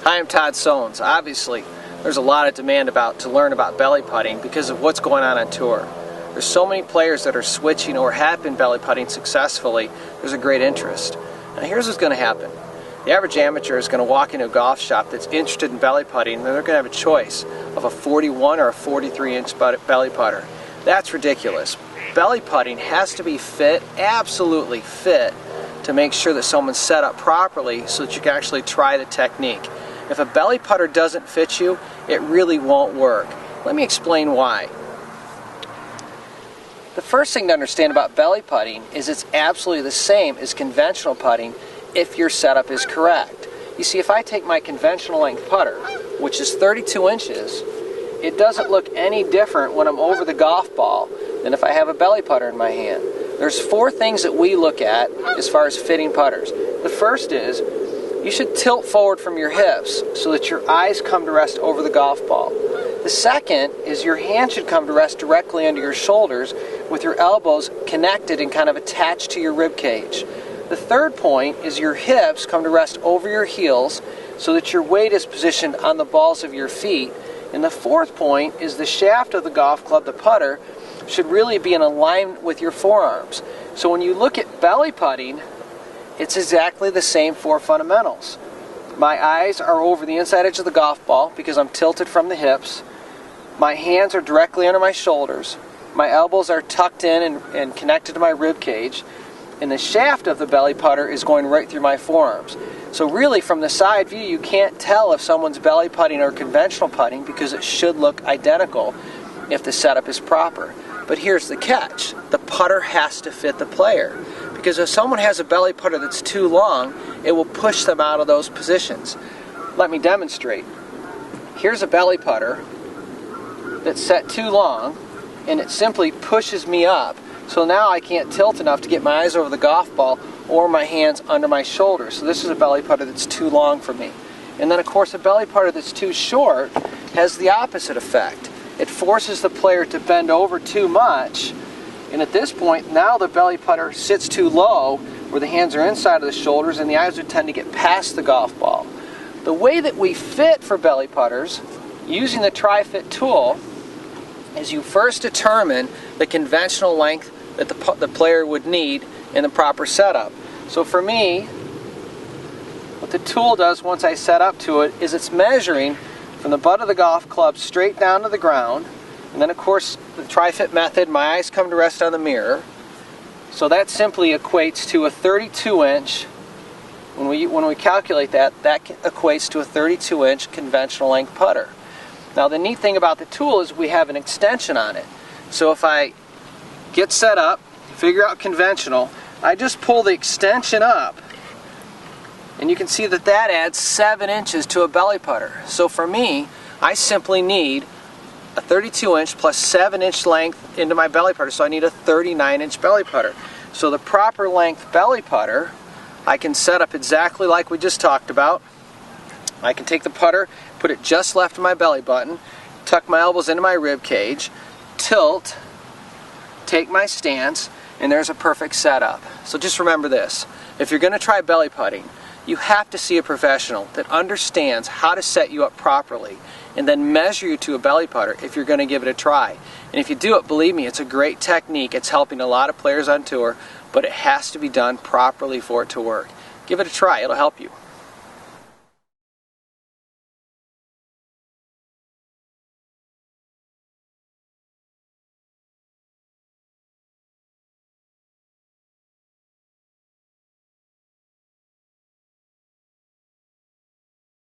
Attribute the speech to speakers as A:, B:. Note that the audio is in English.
A: Hi, I'm Todd Sones. Obviously, there's a lot of demand to learn about belly putting because of what's going on tour. There's so many players that are switching or have been belly putting successfully. There's a great interest. Now here's what's going to happen. The average amateur is going to walk into a golf shop that's interested in belly putting, and they're going to have a choice of a 41 or a 43-inch belly putter. That's ridiculous. Belly putting has to be fit, absolutely fit, to make sure that someone's set up properly so that you can actually try the technique. If a belly putter doesn't fit you, it really won't work. Let me explain why. The first thing to understand about belly putting is it's absolutely the same as conventional putting if your setup is correct. You see, if I take my conventional length putter, which is 32 inches, it doesn't look any different when I'm over the golf ball than if I have a belly putter in my hand. There's four things that we look at as far as fitting putters. The first is you should tilt forward from your hips so that your eyes come to rest over the golf ball. The second is your hand should come to rest directly under your shoulders with your elbows connected and kind of attached to your rib cage. The third point is your hips come to rest over your heels so that your weight is positioned on the balls of your feet. And the fourth point is the shaft of the golf club, the putter, should really be in alignment with your forearms. So when you look at belly putting, it's exactly the same four fundamentals. My eyes are over the inside edge of the golf ball because I'm tilted from the hips. My hands are directly under my shoulders. My elbows are tucked in and connected to my rib cage. And the shaft of the belly putter is going right through my forearms. So really, from the side view, you can't tell if someone's belly putting or conventional putting because it should look identical if the setup is proper. But here's the catch. The putter has to fit the player. Because if someone has a belly putter that's too long, it will push them out of those positions. Let me demonstrate. Here's a belly putter that's set too long, and it simply pushes me up. So now I can't tilt enough to get my eyes over the golf ball or my hands under my shoulders. So this is a belly putter that's too long for me. And then of course a belly putter that's too short has the opposite effect. It forces the player to bend over too much, and at this point now the belly putter sits too low where the hands are inside of the shoulders and the eyes would tend to get past the golf ball. The way that we fit for belly putters using the Tri-Fit tool is you first determine the conventional length that the player would need in the proper setup. So for me, what the tool does once I set up to it is it's measuring from the butt of the golf club straight down to the ground, and then of course the Tri-Fit method, my eyes come to rest on the mirror. So that simply equates to a 32-inch. When we calculate that equates to a 32-inch conventional length putter. Now the neat thing about the tool is we have an extension on it. So if I get set up, figure out conventional, I just pull the extension up, and you can see that that adds 7 inches to a belly putter. So for me, I simply need a 32-inch plus 7-inch length into my belly putter, so I need a 39-inch belly putter. So the proper length belly putter, I can set up exactly like we just talked about. I can take the putter, put it just left of my belly button, tuck my elbows into my rib cage, tilt, take my stance, and there's a perfect setup. So just remember this. If you're going to try belly putting, you have to see a professional that understands how to set you up properly and then measure you to a belly putter if you're going to give it a try. And if you do it, believe me, it's a great technique. It's helping a lot of players on tour, but it has to be done properly for it to work. Give it a try. It'll help you.